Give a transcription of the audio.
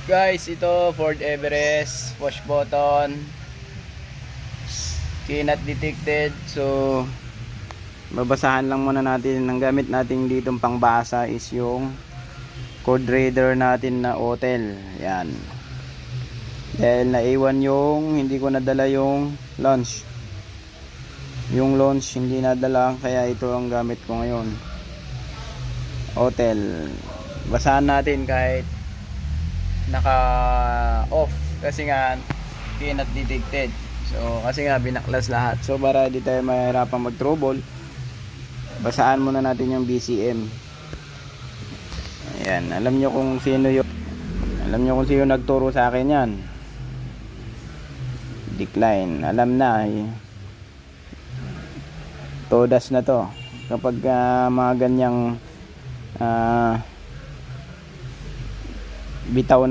Guys, ito Ford Everest, push button, cannot detected. So babasahan lang muna natin. Ang gamit natin ditong pangbasa is yung code reader natin na hotel. Yan, dahil naiwan yung, hindi ko nadala yung launch. Yung launch hindi nadala, kaya ito ang gamit ko ngayon, hotel. Basahan natin kahit naka off kasi nga cannot detected. So kasi nga binaklas lahat. So para di tayo mahirapan mag trouble, basahan muna natin yung BCM. Ayan, alam nyo kung sino nagturo sa akin yan. Decline, alam na eh. Todas na to kapag mga ganyang bitaw na